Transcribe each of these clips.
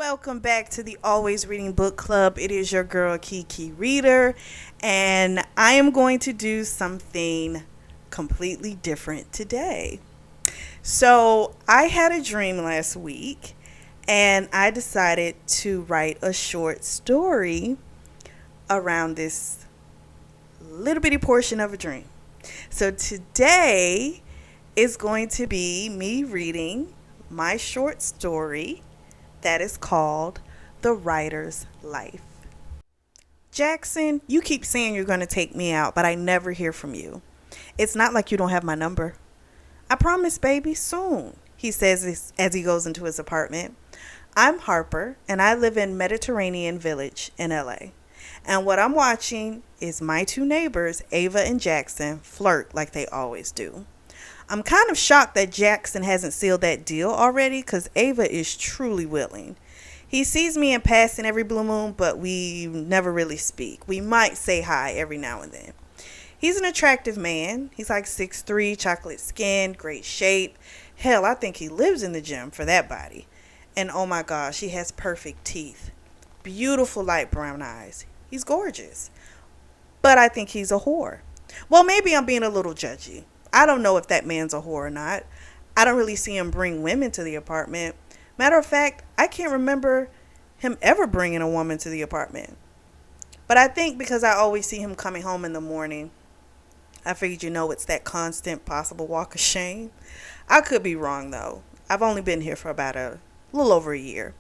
Welcome back to the Always Reading Book Club. It is your girl Kiki Reader, and I am going to do something completely different today. So, I had a dream last week, and I decided to write a short story around this little bitty portion of a dream. So, today is going to be me reading my short story that is called The Writer's Life. Jackson, you keep saying you're going to take me out, but I never hear from you. It's not like you don't have my number. I promise, baby, soon, he says as he goes into his apartment. I'm Harper, and I live in Mediterranean Village in LA. And what I'm watching is my two neighbors, Ava and Jackson, flirt like they always do. I'm kind of shocked that Jackson hasn't sealed that deal already because Ava is truly willing. He sees me in passing every blue moon, but we never really speak. We might say hi every now and then. He's an attractive man. He's like 6'3", chocolate skin, great shape. Hell, I think he lives in the gym for that body. And oh my gosh, he has perfect teeth. Beautiful light brown eyes. He's gorgeous. But I think he's a whore. Well, maybe I'm being a little judgy. I don't know if that man's a whore or not. I don't really see him bring women to the apartment. Matter of fact, I can't remember him ever bringing a woman to the apartment. But I think because I always see him coming home in the morning, I figured it's that constant possible walk of shame. I could be wrong though. I've only been here for about a little over a year.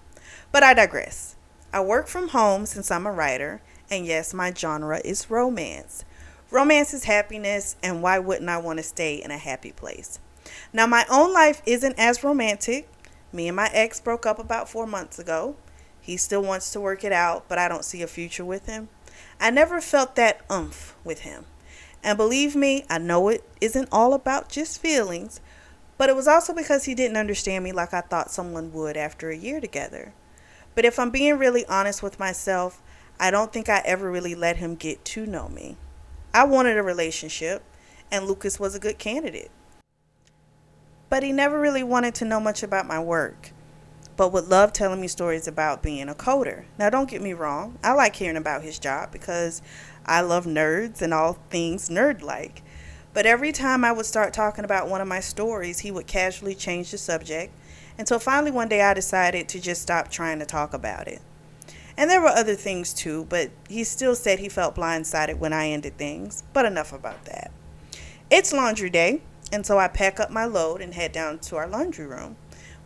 But I digress. I work from home since I'm a writer, and yes, my genre is romance. Romance is happiness, and why wouldn't I want to stay in a happy place? Now, my own life isn't as romantic. Me and my ex broke up about 4 months ago. He still wants to work it out, but I don't see a future with him. I never felt that oomph with him. And believe me, I know it isn't all about just feelings, but it was also because he didn't understand me like I thought someone would after a year together. But if I'm being really honest with myself, I don't think I ever really let him get to know me. I wanted a relationship, and Lucas was a good candidate. But he never really wanted to know much about my work, but would love telling me stories about being a coder. Now, don't get me wrong, I like hearing about his job because I love nerds and all things nerd-like. But every time I would start talking about one of my stories, he would casually change the subject, until finally one day I decided to just stop trying to talk about it. And there were other things too, but he still said he felt blindsided when I ended things. But enough about that. It's laundry day, and so I pack up my load and head down to our laundry room.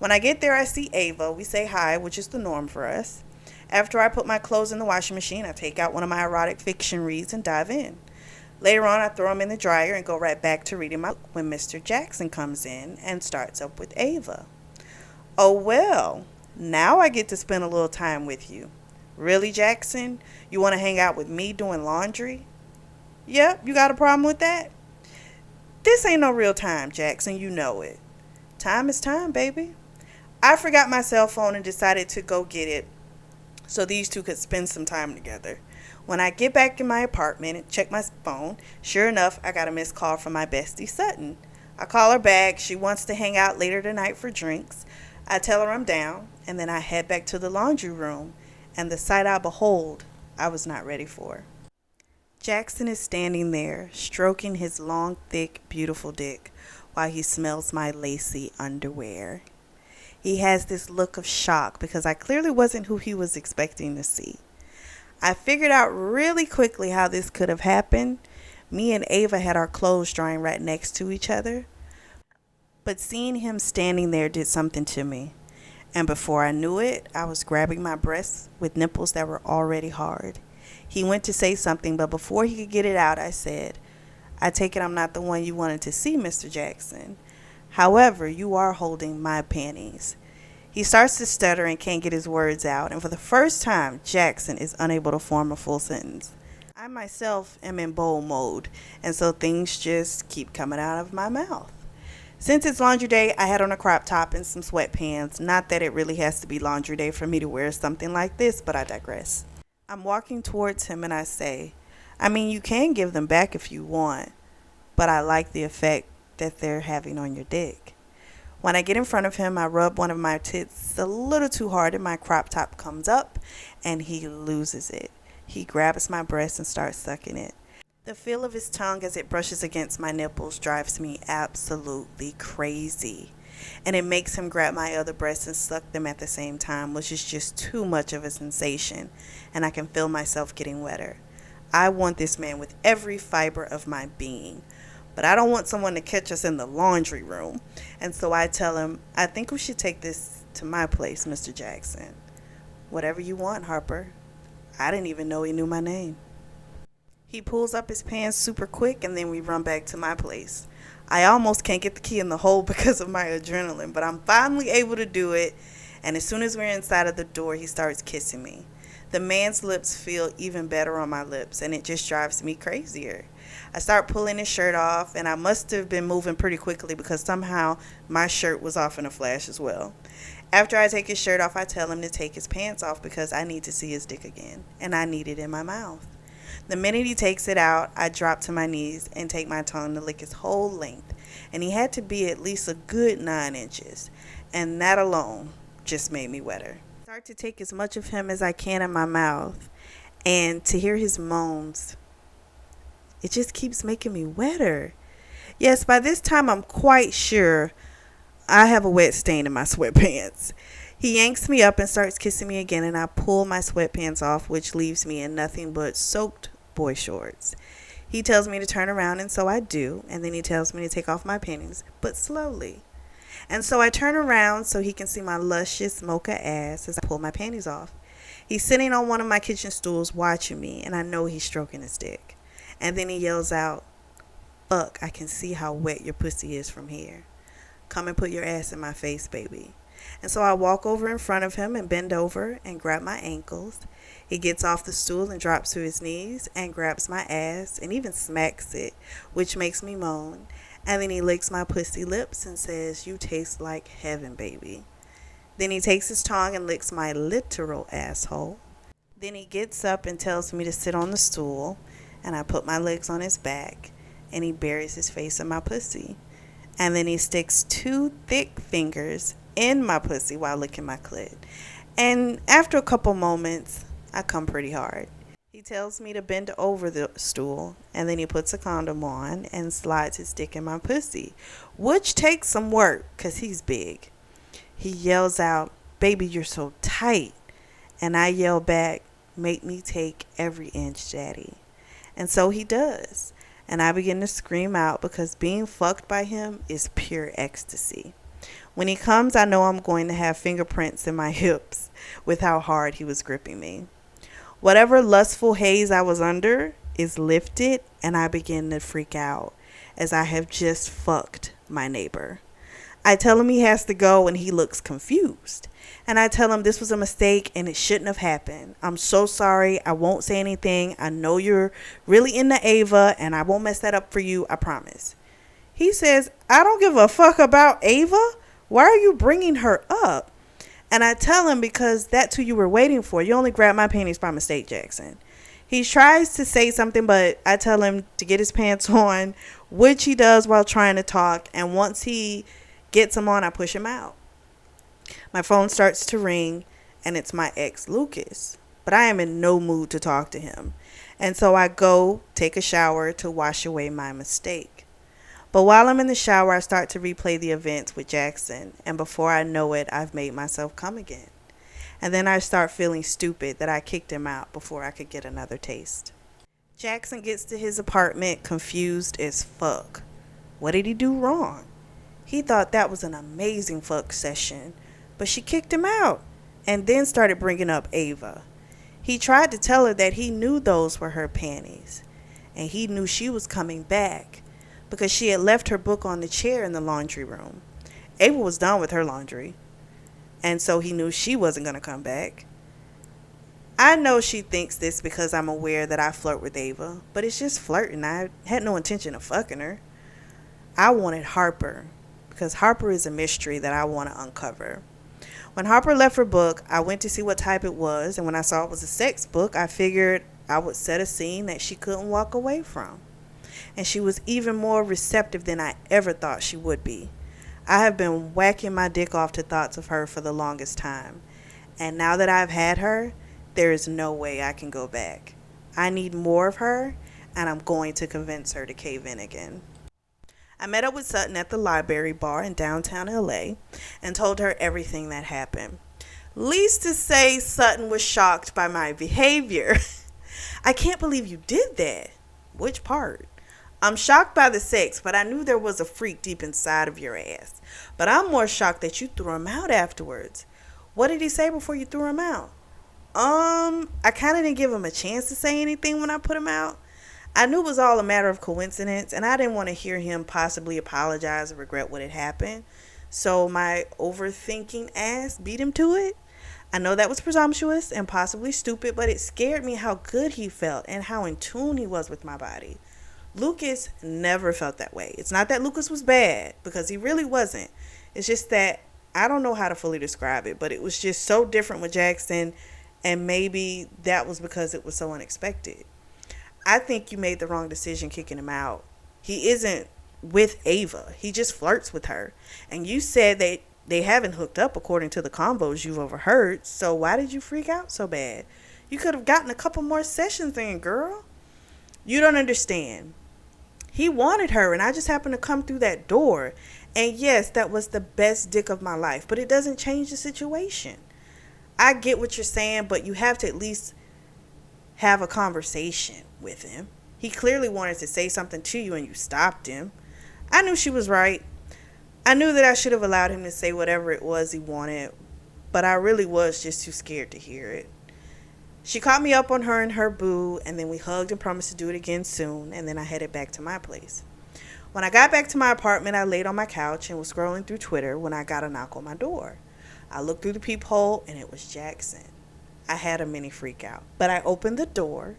When I get there, I see Ava. We say hi, which is the norm for us. After I put my clothes in the washing machine, I take out one of my erotic fiction reads and dive in. Later on, I throw them in the dryer and go right back to reading my book when Mr. Jackson comes in and starts up with Ava. Oh well, now I get to spend a little time with you. Really, Jackson? You want to hang out with me doing laundry? Yep, you got a problem with that? This ain't no real time, Jackson. You know it. Time is time, baby. I forgot my cell phone and decided to go get it so these two could spend some time together. When I get back in my apartment and check my phone, sure enough, I got a missed call from my bestie, Sutton. I call her back. She wants to hang out later tonight for drinks. I tell her I'm down, and then I head back to the laundry room. And the sight I behold, I was not ready for. Jackson is standing there, stroking his long, thick, beautiful dick while he smells my lacy underwear. He has this look of shock because I clearly wasn't who he was expecting to see. I figured out really quickly how this could have happened. Me and Ava had our clothes drying right next to each other. But seeing him standing there did something to me. And before I knew it, I was grabbing my breasts with nipples that were already hard. He went to say something, but before he could get it out, I said, I take it I'm not the one you wanted to see, Mr. Jackson. However, you are holding my panties. He starts to stutter and can't get his words out, and for the first time, Jackson is unable to form a full sentence. I myself am in bold mode, and so things just keep coming out of my mouth. Since it's laundry day, I had on a crop top and some sweatpants. Not that it really has to be laundry day for me to wear something like this, but I digress. I'm walking towards him and I say, you can give them back if you want, but I like the effect that they're having on your dick. When I get in front of him, I rub one of my tits a little too hard and my crop top comes up and he loses it. He grabs my breast and starts sucking it. The feel of his tongue as it brushes against my nipples drives me absolutely crazy. And it makes him grab my other breasts and suck them at the same time, which is just too much of a sensation, and I can feel myself getting wetter. I want this man with every fiber of my being, but I don't want someone to catch us in the laundry room. And so I tell him, I think we should take this to my place, Mr. Jackson. Whatever you want, Harper. I didn't even know he knew my name. He pulls up his pants super quick and then we run back to my place. I almost can't get the key in the hole because of my adrenaline, but I'm finally able to do it, and as soon as we're inside of the door, he starts kissing me. The man's lips feel even better on my lips, and it just drives me crazier. I start pulling his shirt off, and I must have been moving pretty quickly because somehow my shirt was off in a flash as well. After I take his shirt off, I tell him to take his pants off because I need to see his dick again, and I need it in my mouth. The minute he takes it out, I drop to my knees and take my tongue to lick his whole length, and he had to be at least a good 9 inches, and that alone just made me wetter. I start to take as much of him as I can in my mouth, and to hear his moans, it just keeps making me wetter. Yes, by this time I'm quite sure I have a wet stain in my sweatpants. He yanks me up and starts kissing me again, and I pull my sweatpants off, which leaves me in nothing but soaked boy shorts. He tells me to turn around, and so I do, and then he tells me to take off my panties, but slowly. And so I turn around so he can see my luscious mocha ass as I pull my panties off. He's sitting on one of my kitchen stools watching me, and I know he's stroking his dick. And then he yells out, "Fuck, I can see how wet your pussy is from here. Come and put your ass in my face, baby." And so I walk over in front of him and bend over and grab my ankles. He gets off the stool and drops to his knees and grabs my ass and even smacks it, which makes me moan. And then he licks my pussy lips and says, "You taste like heaven, baby." Then he takes his tongue and licks my literal asshole. Then he gets up and tells me to sit on the stool, and I put my legs on his back, and he buries his face in my pussy. And then he sticks 2 thick fingers in my pussy while licking my clit. And after a couple moments, I come pretty hard. He tells me to bend over the stool, and then he puts a condom on and slides his dick in my pussy, which takes some work because he's big. He yells out, "Baby, you're so tight." And I yell back, "Make me take every inch, daddy." And so he does. And I begin to scream out because being fucked by him is pure ecstasy. When he comes, I know I'm going to have fingerprints in my hips with how hard he was gripping me. Whatever lustful haze I was under is lifted, and I begin to freak out as I have just fucked my neighbor. I tell him he has to go, and he looks confused. And I tell him this was a mistake and it shouldn't have happened. I'm so sorry. I won't say anything. I know you're really into Ava, and I won't mess that up for you. I promise. He says, "I don't give a fuck about Ava. Why are you bringing her up?" And I tell him, because that's who you were waiting for. You only grabbed my panties by mistake, Jackson. He tries to say something, but I tell him to get his pants on, which he does while trying to talk. And once he gets them on, I push him out. My phone starts to ring, and it's my ex, Lucas. But I am in no mood to talk to him. And so I go take a shower to wash away my mistake. But while I'm in the shower, I start to replay the events with Jackson, and before I know it, I've made myself come again. And then I start feeling stupid that I kicked him out before I could get another taste. Jackson gets to his apartment confused as fuck. What did he do wrong? He thought that was an amazing fuck session, but she kicked him out and then started bringing up Ava. He tried to tell her that he knew those were her panties, and he knew she was coming back because she had left her book on the chair in the laundry room. Ava was done with her laundry, and so he knew she wasn't going to come back. I know she thinks this because I'm aware that I flirt with Ava, but it's just flirting. I had no intention of fucking her. I wanted Harper because Harper is a mystery that I want to uncover. When Harper left her book, I went to see what type it was, and when I saw it was a sex book, I figured I would set a scene that she couldn't walk away from. And she was even more receptive than I ever thought she would be. I have been whacking my dick off to thoughts of her for the longest time. And now that I've had her, there is no way I can go back. I need more of her, and I'm going to convince her to cave in again. I met up with Sutton at the library bar in downtown LA and told her everything that happened. Least to say, Sutton was shocked by my behavior. I can't believe you did that. Which part? I'm shocked by the sex, but I knew there was a freak deep inside of your ass. But I'm more shocked that you threw him out afterwards. What did he say before you threw him out? I kind of didn't give him a chance to say anything when I put him out. I knew it was all a matter of coincidence, and I didn't want to hear him possibly apologize or regret what had happened. So my overthinking ass beat him to it. I know that was presumptuous and possibly stupid, but it scared me how good he felt and how in tune he was with my body. Lucas never felt that way. It's not that Lucas was bad, because he really wasn't. It's just that I don't know how to fully describe it, but it was just so different with Jackson, and maybe that was because it was so unexpected. I think you made the wrong decision kicking him out. He isn't with Ava. He just flirts with her. And you said they haven't hooked up according to the convos you've overheard, so why did you freak out so bad? You could have gotten a couple more sessions in, girl. You don't understand. He wanted her, and I just happened to come through that door. And yes, that was the best dick of my life, but it doesn't change the situation. I get what you're saying, but you have to at least have a conversation with him. He clearly wanted to say something to you, and you stopped him. I knew she was right. I knew that I should have allowed him to say whatever it was he wanted, but I really was just too scared to hear it. She caught me up on her and her boo, and then we hugged and promised to do it again soon, and then I headed back to my place. When I got back to my apartment, I laid on my couch and was scrolling through Twitter when I got a knock on my door. I looked through the peephole, and it was Jackson. I had a mini freak out, but I opened the door,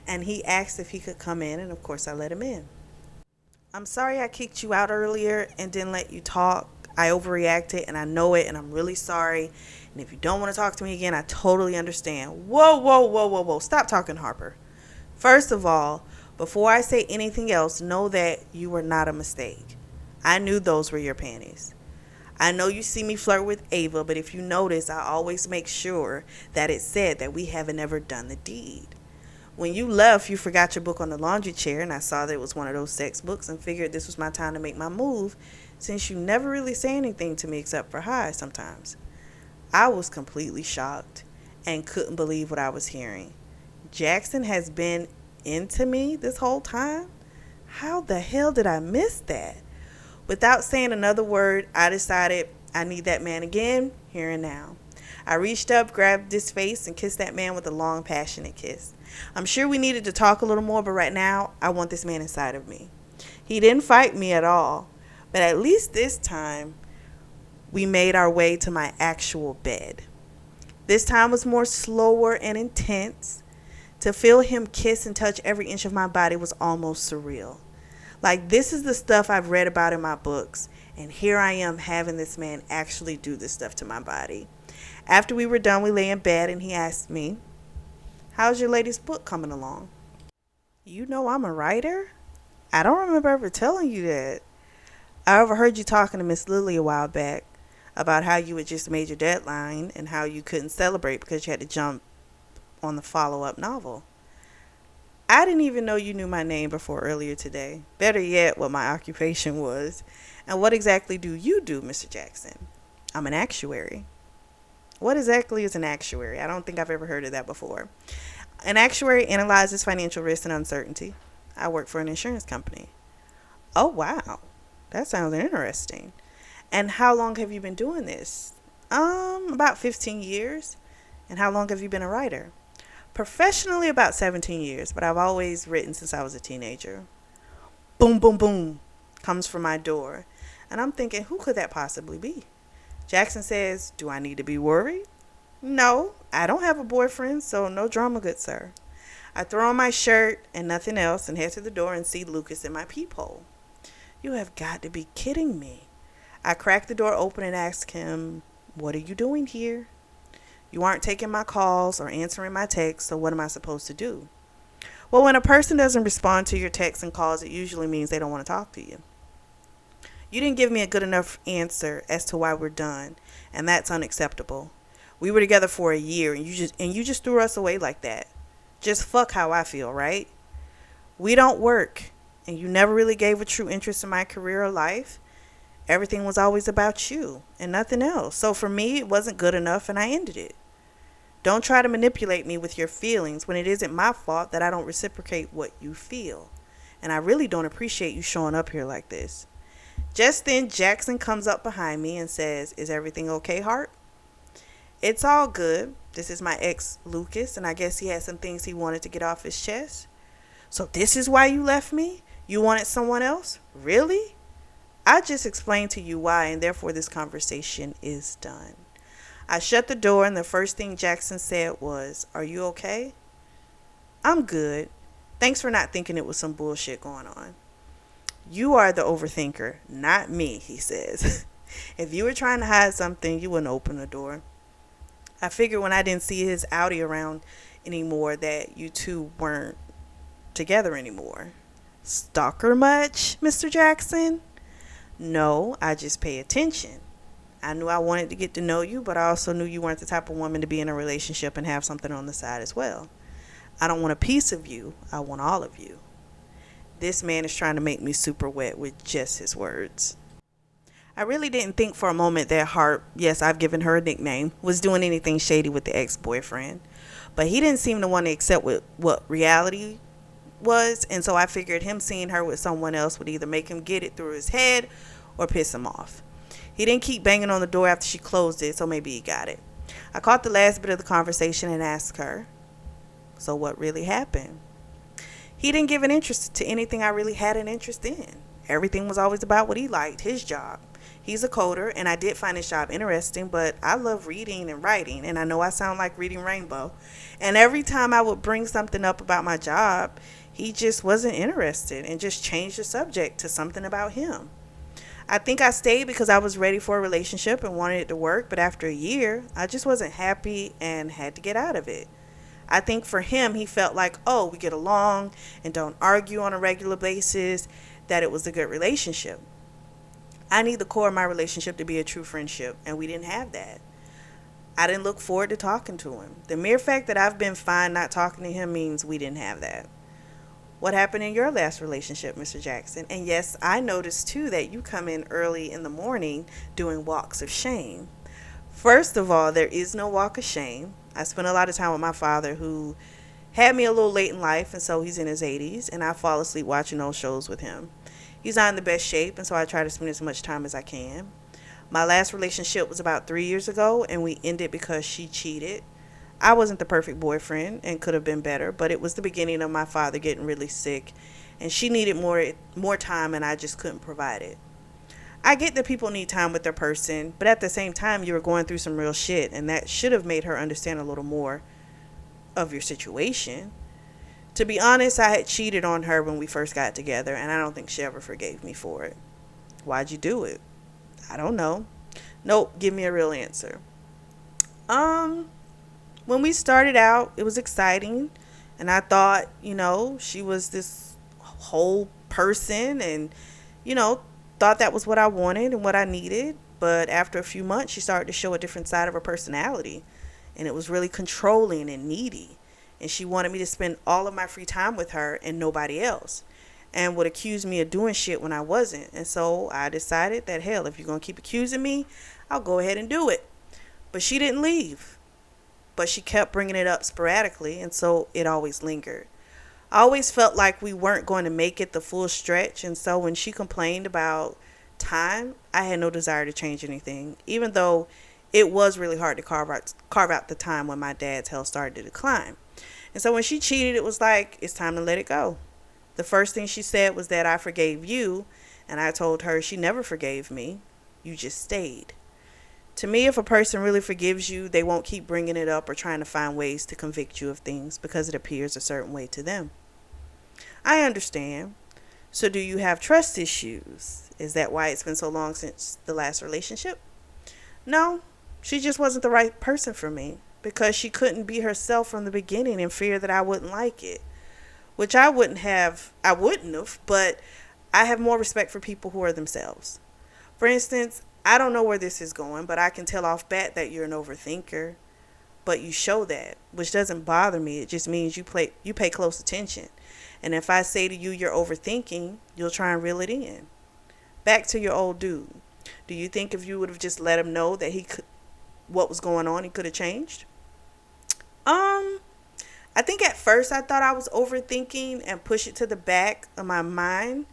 and he asked if he could come in, and of course I let him in. I'm sorry I kicked you out earlier and didn't let you talk. I overreacted, and I know it, and I'm really sorry. And if you don't want to talk to me again, I totally understand. Whoa, whoa, whoa, whoa, whoa. Stop talking, Harper. First of all, before I say anything else, know that you were not a mistake. I knew those were your panties. I know you see me flirt with Ava, but if you notice, I always make sure that it said that we haven't ever done the deed. When you left, you forgot your book on the laundry chair, and I saw that it was one of those sex books and figured this was my time to make my move, since you never really say anything to me except for hi sometimes. I was completely shocked and couldn't believe what I was hearing. Jackson has been into me this whole time? How the hell did I miss that? Without saying another word, I decided I need that man again, here and now. I reached up, grabbed his face, and kissed that man with a long, passionate kiss. I'm sure we needed to talk a little more, but right now, I want this man inside of me. He didn't fight me at all, but at least this time, we made our way to my actual bed. This time was more slower and intense. To feel him kiss and touch every inch of my body was almost surreal. Like, this is the stuff I've read about in my books, and here I am having this man actually do this stuff to my body. After we were done, we lay in bed, and he asked me, "How's your latest book coming along?" You know I'm a writer? I don't remember ever telling you that. I overheard you talking to Miss Lily a while back about how you had just made your deadline and how you couldn't celebrate because you had to jump on the follow-up novel. I didn't even know you knew my name before earlier today. Better yet, what my occupation was. And what exactly do you do, Mr. Jackson? I'm an actuary. What exactly is an actuary? I don't think I've ever heard of that before. An actuary analyzes financial risk and uncertainty. I work for an insurance company. Oh, wow. That sounds interesting. And how long have you been doing this? About 15 years. And how long have you been a writer? Professionally, about 17 years, but I've always written since I was a teenager. Boom, boom, boom comes from my door. And I'm thinking, who could that possibly be? Jackson says, "Do I need to be worried?" No, I don't have a boyfriend, so no drama, good sir. I throw on my shirt and nothing else and head to the door and see Lucas in my peephole. You have got to be kidding me. I crack the door open and ask him, "What are you doing here?" "You aren't taking my calls or answering my texts, so what am I supposed to do?" "Well, when a person doesn't respond to your texts and calls, it usually means they don't want to talk to you." You didn't give me a good enough answer as to why we're done, and that's unacceptable. We were together for a year, and you just threw us away like that. Just fuck how I feel, right? We don't work, and you never really gave a true interest in my career or life. Everything was always about you and nothing else. So for me, it wasn't good enough, and I ended it. Don't try to manipulate me with your feelings when it isn't my fault that I don't reciprocate what you feel. And I really don't appreciate you showing up here like this. Just then, Jackson comes up behind me and says, "Is everything okay, Hart?" It's all good. This is my ex, Lucas, and I guess he had some things he wanted to get off his chest. "So this is why you left me? You wanted someone else? Really?" I just explained to you why, and therefore this conversation is done. I shut the door, and the first thing Jackson said was, "Are you okay?" "I'm good. Thanks for not thinking it was some bullshit going on." "You are the overthinker, not me," he says. "If you were trying to hide something, you wouldn't open the door." I figured when I didn't see his Audi around anymore that you two weren't together anymore. "Stalker much, Mr. Jackson?" "No, I just pay attention. I knew I wanted to get to know you, but I also knew you weren't the type of woman to be in a relationship and have something on the side as well. I don't want a piece of you. I want all of you." This man is trying to make me super wet with just his words. I really didn't think for a moment that Hart, yes, I've given her a nickname, was doing anything shady with the ex-boyfriend. But he didn't seem to want to accept what reality was, and so I figured him seeing her with someone else would either make him get it through his head or piss him off. He didn't keep banging on the door after she closed it, so maybe he got it. I caught the last bit of the conversation and asked her, "So what really happened?" He didn't give an interest to anything I really had an interest in. Everything was always about what he liked, his job. He's a coder, and I did find his job interesting, but I love reading and writing, and I know I sound like Reading Rainbow. And every time I would bring something up about my job, he just wasn't interested and just changed the subject to something about him. I think I stayed because I was ready for a relationship and wanted it to work, but after a year, I just wasn't happy and had to get out of it. I think for him, he felt like, oh, we get along and don't argue on a regular basis, that it was a good relationship. I need the core of my relationship to be a true friendship, and we didn't have that. I didn't look forward to talking to him. The mere fact that I've been fine not talking to him means we didn't have that. What happened in your last relationship, Mr. Jackson? And yes, I noticed too that you come in early in the morning doing walks of shame. First of all, there is no walk of shame. I spent a lot of time with my father, who had me a little late in life, and so he's in his 80s, and I fall asleep watching those shows with him. He's not in the best shape, and so I try to spend as much time as I can. My last relationship was about 3 years ago, and we ended because she cheated. I wasn't the perfect boyfriend and could have been better, but it was the beginning of my father getting really sick, and she needed more time, and I just couldn't provide it. I get that people need time with their person, but at the same time, you were going through some real shit, and that should have made her understand a little more of your situation. To be honest, I had cheated on her when we first got together, and I don't think she ever forgave me for it. Why'd you do it? I don't know. Nope, give me a real answer. When we started out, it was exciting, and I thought, she was this whole person, and, thought that was what I wanted and what I needed. But after a few months, she started to show a different side of her personality, and it was really controlling and needy. And she wanted me to spend all of my free time with her and nobody else, and would accuse me of doing shit when I wasn't. And so I decided that, hell, if you're going to keep accusing me, I'll go ahead and do it. But she didn't leave. But she kept bringing it up sporadically, and so it always lingered. I always felt like we weren't going to make it the full stretch, and so when she complained about time, I had no desire to change anything, even though it was really hard to carve out the time when my dad's health started to decline. And so when she cheated, it was like, it's time to let it go. The first thing she said was that I forgave you, and I told her she never forgave me. You just stayed. To me, if a person really forgives you, they won't keep bringing it up or trying to find ways to convict you of things because it appears a certain way to them. I understand. So do you have trust issues? Is that why it's been so long since the last relationship? No, she just wasn't the right person for me, because she couldn't be herself from the beginning in fear that I wouldn't like it, which I wouldn't have, but I have more respect for people who are themselves. For instance, I don't know where this is going, but I can tell off bat that you're an overthinker. But you show that, which doesn't bother me. It just means you pay close attention. And if I say to you you're overthinking, you'll try and reel it in. Back to your old dude. Do you think if you would have just let him know that what was going on, he could have changed? I think at first I thought I was overthinking and push it to the back of my mind.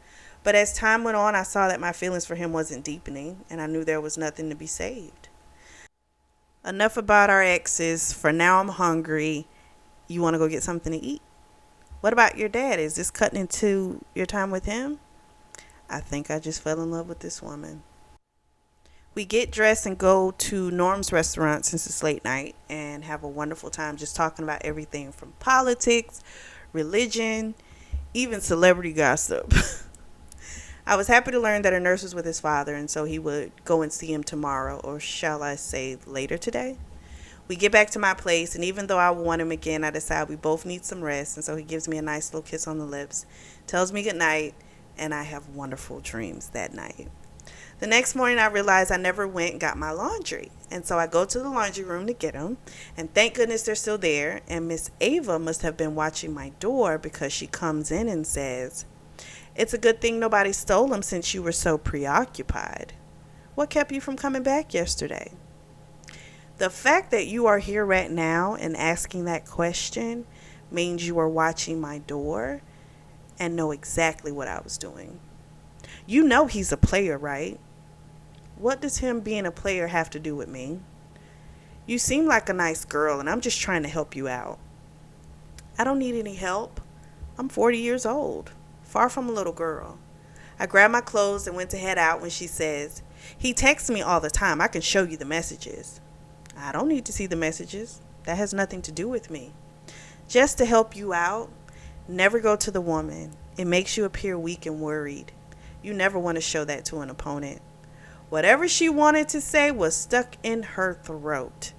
But as time went on, I saw that my feelings for him wasn't deepening, and I knew there was nothing to be saved. Enough about our exes. For now, I'm hungry. You want to go get something to eat? What about your dad? Is this cutting into your time with him? I think I just fell in love with this woman. We get dressed and go to Norm's restaurant since it's late night and have a wonderful time just talking about everything from politics, religion, even celebrity gossip. I was happy to learn that a nurse was with his father, and so he would go and see him tomorrow, or shall I say later today. We get back to my place, and even though I want him again, I decide we both need some rest, and so he gives me a nice little kiss on the lips, tells me good night, and I have wonderful dreams that night. The next morning, I realized I never went and got my laundry, and so I go to the laundry room to get them, and thank goodness they're still there, and Miss Ava must have been watching my door because she comes in and says, "It's a good thing nobody stole them since you were so preoccupied. What kept you from coming back yesterday?" The fact that you are here right now and asking that question means you are watching my door and know exactly what I was doing. You know he's a player, right? What does him being a player have to do with me? You seem like a nice girl, and I'm just trying to help you out. I don't need any help. I'm 40 years old, far from a little girl. I grabbed my clothes and went to head out when she says, "He texts me all the time. I can show you the messages." I don't need to see the messages. That has nothing to do with me. Just to help you out, never go to the woman. It makes you appear weak and worried. You never want to show that to an opponent. Whatever she wanted to say was stuck in her throat.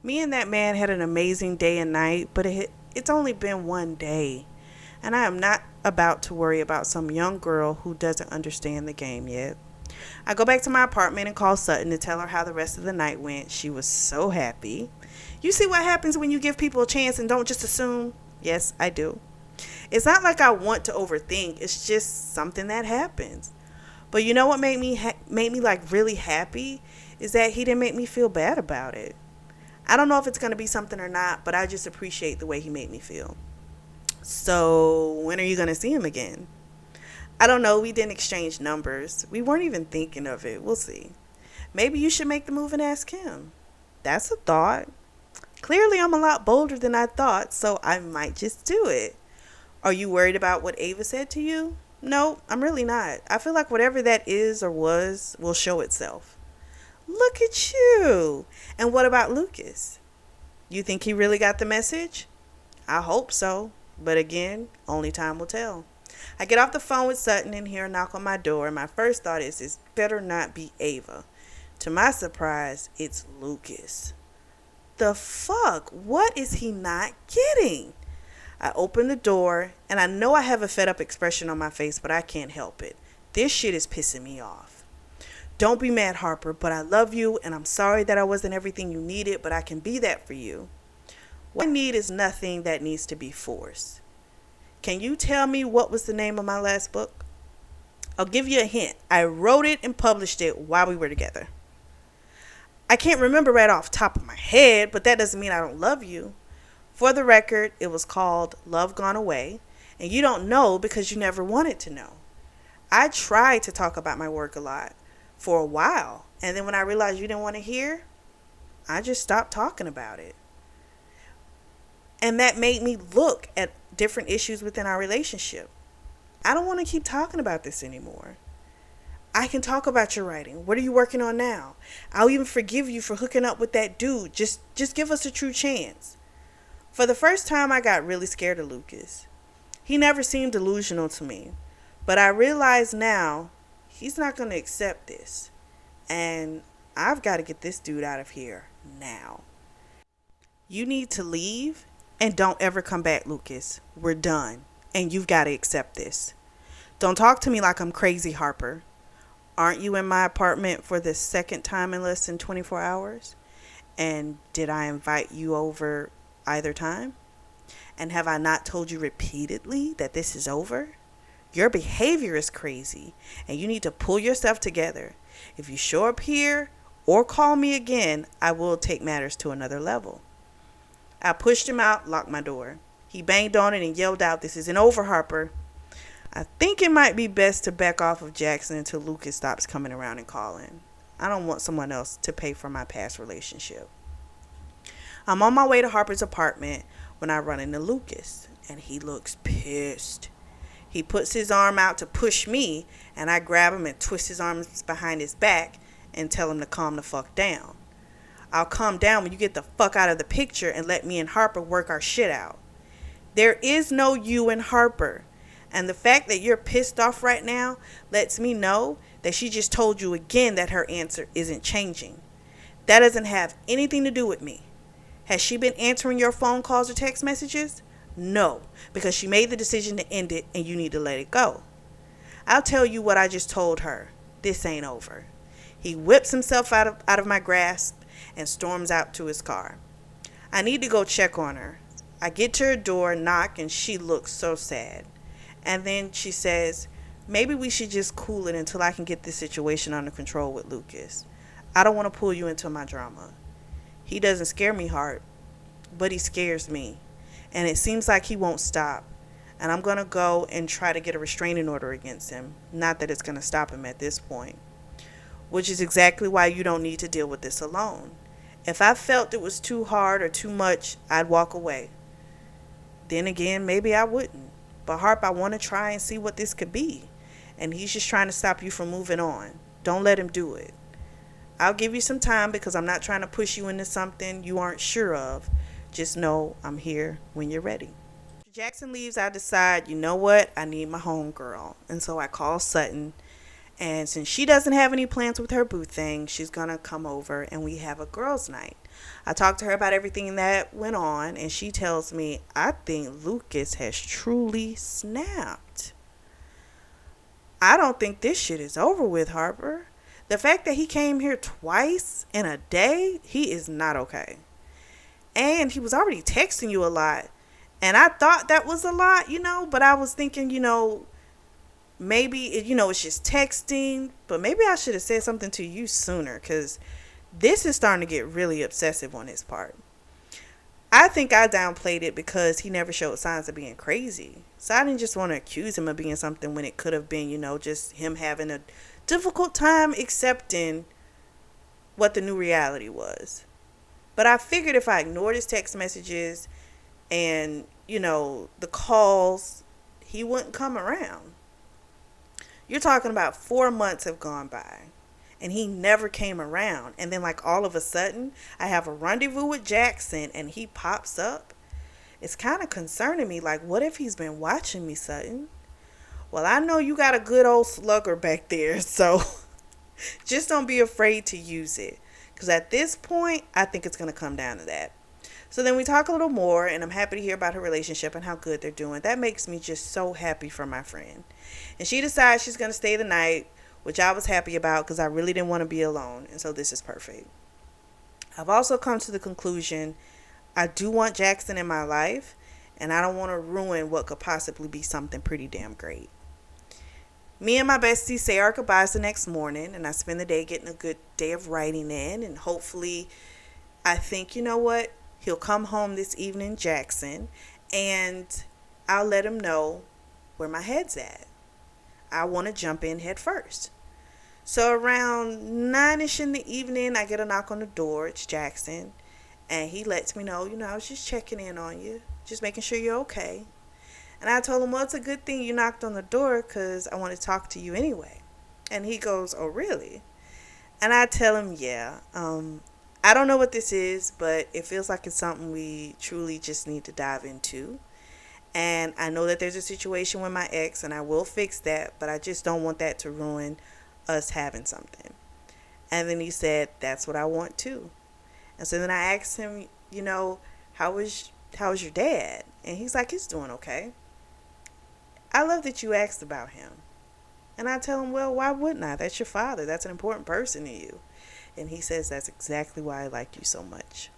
Me and that man had an amazing day and night, but it's only been one day. And I am not about to worry about some young girl who doesn't understand the game yet. I go back to my apartment and call Sutton to tell her how the rest of the night went. She was so happy. You see what happens when you give people a chance and don't just assume? Yes, I do. It's not like I want to overthink. It's just something that happens. But you know what made me like really happy is that he didn't make me feel bad about it. I don't know if it's going to be something or not, but I just appreciate the way he made me feel. So, when are you going to see him again? I don't know. We didn't exchange numbers. We weren't even thinking of it. We'll see. Maybe you should make the move and ask him. That's a thought. Clearly, I'm a lot bolder than I thought, so I might just do it. Are you worried about what Ava said to you? No, I'm really not. I feel like whatever that is or was will show itself. Look at you. And what about Lucas? You think he really got the message? I hope so. But again, only time will tell. I get off the phone with Sutton and hear a knock on my door, and my first thought is, it better not be Ava. To my surprise, it's Lucas. The fuck? What is he not getting? I open the door, and I know I have a fed up expression on my face, but I can't help it. This shit is pissing me off. Don't be mad, Harper, but I love you, and I'm sorry that I wasn't everything you needed, but I can be that for you. What I need is nothing that needs to be forced. Can you tell me what was the name of my last book? I'll give you a hint. I wrote it and published it while we were together. I can't remember right off the top of my head, but that doesn't mean I don't love you. For the record, it was called Love Gone Away, and you don't know because you never wanted to know. I tried to talk about my work a lot for a while, and then when I realized you didn't want to hear, I just stopped talking about it. And that made me look at different issues within our relationship. I don't want to keep talking about this anymore. I can talk about your writing. What are you working on now? I'll even forgive you for hooking up with that dude. Just give us a true chance. For the first time, I got really scared of Lucas. He never seemed delusional to me. But I realize now he's not going to accept this. And I've got to get this dude out of here now. You need to leave and don't ever come back, Lucas. We're done. And you've got to accept this. Don't talk to me like I'm crazy, Harper. Aren't you in my apartment for the second time in less than 24 hours? And did I invite you over either time? And have I not told you repeatedly that this is over? Your behavior is crazy, and you need to pull yourself together. If you show up here or call me again, I will take matters to another level. I pushed him out, locked my door. He banged on it and yelled out, "This isn't over, Harper." I think it might be best to back off of Jackson until Lucas stops coming around and calling. I don't want someone else to pay for my past relationship. I'm on my way to Harper's apartment when I run into Lucas, and he looks pissed. He puts his arm out to push me, and I grab him and twist his arms behind his back and tell him to calm the fuck down. I'll calm down when you get the fuck out of the picture and let me and Harper work our shit out. There is no you and Harper. And the fact that you're pissed off right now lets me know that she just told you again that her answer isn't changing. That doesn't have anything to do with me. Has she been answering your phone calls or text messages? No, because she made the decision to end it and you need to let it go. I'll tell you what I just told her. This ain't over. He whips himself out of my grasp and storms out to his car. I need to go check on her. I get to her door, knock, and she looks so sad. And then she says, maybe we should just cool it until I can get this situation under control with Lucas. I don't want to pull you into my drama. He doesn't scare me, Hart, but he scares me. And it seems like he won't stop. And I'm going to go and try to get a restraining order against him. Not that it's going to stop him at this point. Which is exactly why you don't need to deal with this alone. If I felt it was too hard or too much, I'd walk away. Then again, maybe I wouldn't. But Harp, I want to try and see what this could be. And he's just trying to stop you from moving on. Don't let him do it. I'll give you some time because I'm not trying to push you into something you aren't sure of. Just know I'm here when you're ready. After Jackson leaves, I decide, you know what? I need my homegirl. And so I call Sutton. And since she doesn't have any plans with her boo thing, she's going to come over and we have a girls' night. I talked to her about everything that went on, and she tells me, I think Lucas has truly snapped. I don't think this shit is over with, Harper. The fact that he came here twice in a day, he is not okay. And he was already texting you a lot. And I thought that was a lot, but I was thinking, maybe, it's just texting, but maybe I should have said something to you sooner because this is starting to get really obsessive on his part. I think I downplayed it because he never showed signs of being crazy. So I didn't just want to accuse him of being something when it could have been, just him having a difficult time accepting what the new reality was. But I figured if I ignored his text messages and, the calls, he wouldn't come around. You're talking about 4 months have gone by and he never came around. And then all of a sudden I have a rendezvous with Jackson and he pops up. It's kind of concerning me. What if he's been watching me, Sutton? Well, I know you got a good old slugger back there. So just don't be afraid to use it. Because at this point, I think it's going to come down to that. So then we talk a little more, and I'm happy to hear about her relationship and how good they're doing. That makes me just so happy for my friend. And she decides she's going to stay the night, which I was happy about because I really didn't want to be alone. And so this is perfect. I've also come to the conclusion I do want Jackson in my life, and I don't want to ruin what could possibly be something pretty damn great. Me and my bestie say our goodbyes the next morning, and I spend the day getting a good day of writing in, and hopefully I think, he'll come home this evening, Jackson, and I'll let him know where my head's at. I want to jump in head first. So around 9ish in the evening, I get a knock on the door. It's Jackson, and he lets me know, I was just checking in on you, just making sure you're okay. And I told him, well, it's a good thing you knocked on the door because I want to talk to you anyway. And he goes, oh, really? And I tell him, yeah, I don't know what this is, but it feels like it's something we truly just need to dive into. And I know that there's a situation with my ex, and I will fix that, but I just don't want that to ruin us having something. And then he said, that's what I want too. And so then I asked him, how was your dad? And he's like, he's doing okay. I love that you asked about him. And I tell him, well, why wouldn't I? That's your father. That's an important person to you. And he says, that's exactly why I like you so much.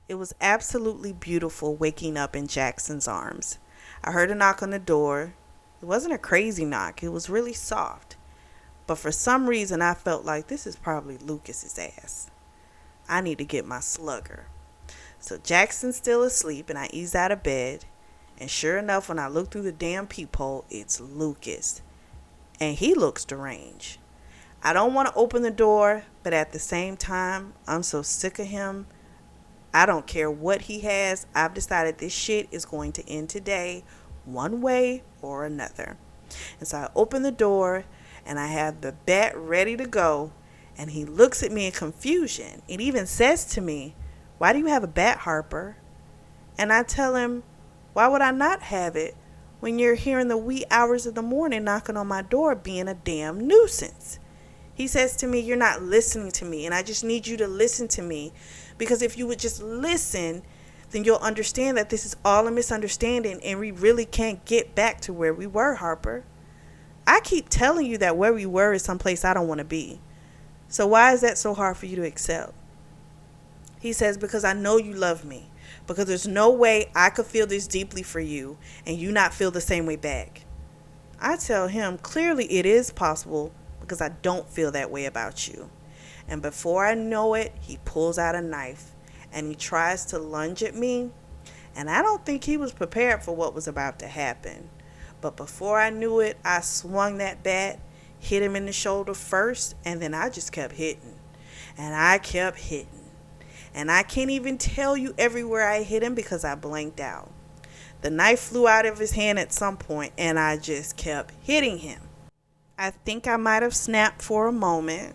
It was absolutely beautiful waking up in Jackson's arms. I heard a knock on the door. It wasn't a crazy knock, it was really soft. But for some reason, I felt like this is probably Lucas's ass. I need to get my slugger. So Jackson's still asleep, and I ease out of bed. And sure enough, when I look through the damn peephole, it's Lucas. And he looks deranged. I don't want to open the door, but at the same time, I'm so sick of him. I don't care what he has. I've decided this shit is going to end today, one way or another. And so I open the door, and I have the bat ready to go. And he looks at me in confusion. It even says to me, why do you have a bat, Harper? And I tell him, why would I not have it when you're here in the wee hours of the morning knocking on my door being a damn nuisance? He says to me, you're not listening to me, and I just need you to listen to me, because if you would just listen, then you'll understand that this is all a misunderstanding and we really can't get back to where we were, Harper. I keep telling you that where we were is someplace I don't want to be. So why is that so hard for you to accept? He says, because I know you love me. Because there's no way I could feel this deeply for you and you not feel the same way back. I tell him, clearly it is possible because I don't feel that way about you. And before I know it, he pulls out a knife and he tries to lunge at me. And I don't think he was prepared for what was about to happen. But before I knew it, I swung that bat, hit him in the shoulder first, and then I just kept hitting. And I kept hitting. And I can't even tell you everywhere I hit him because I blanked out. The knife flew out of his hand at some point, and I just kept hitting him. I think I might have snapped for a moment,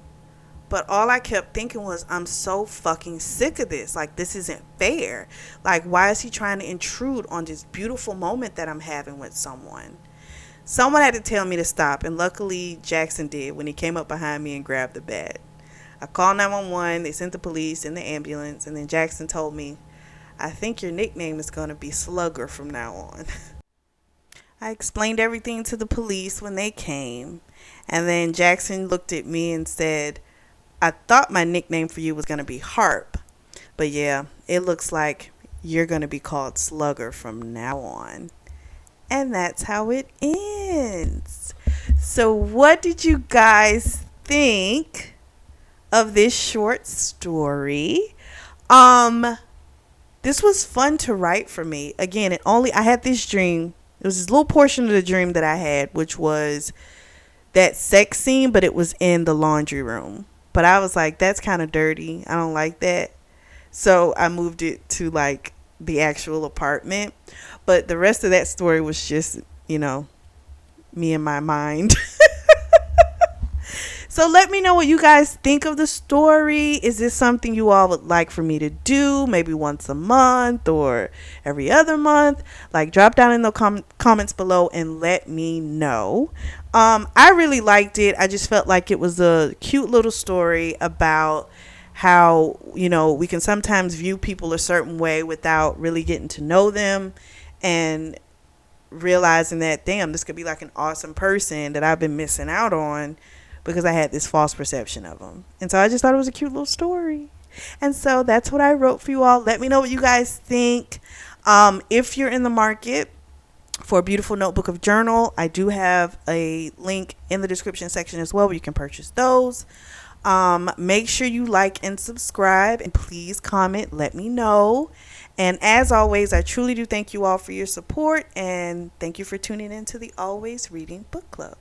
but all I kept thinking was, I'm so fucking sick of this. Like, this isn't fair. Like, why is he trying to intrude on this beautiful moment that I'm having with someone? Someone had to tell me to stop, and luckily Jackson did when he came up behind me and grabbed the bat. I called 911, they sent the police and the ambulance, and then Jackson told me, I think your nickname is going to be Slugger from now on. I explained everything to the police when they came, and then Jackson looked at me and said, I thought my nickname for you was going to be Harp, but yeah, it looks like you're going to be called Slugger from now on. And that's how it ends. So what did you guys think of this short story? This was fun to write for me. Again, I had this dream. It was this little portion of the dream that I had, which was that sex scene, but it was in the laundry room. But I was like, that's kind of dirty. I don't like that. So I moved it to like the actual apartment. But the rest of that story was just, me in my mind. So let me know what you guys think of the story. Is this something you all would like for me to do? Maybe once a month or every other month? Like, drop down in the comments below and let me know. I really liked it. I just felt like it was a cute little story about how, we can sometimes view people a certain way without really getting to know them and realizing that, damn, this could be like an awesome person that I've been missing out on because I had this false perception of them. And so I just thought it was a cute little story. And so that's what I wrote for you all. Let me know what you guys think. If you're in the market for a beautiful notebook of journal, I do have a link in the description section as well where you can purchase those. Make sure you like and subscribe, and please comment. Let me know. And as always, I truly do thank you all for your support, and thank you for tuning in to the Always Reading Book Club.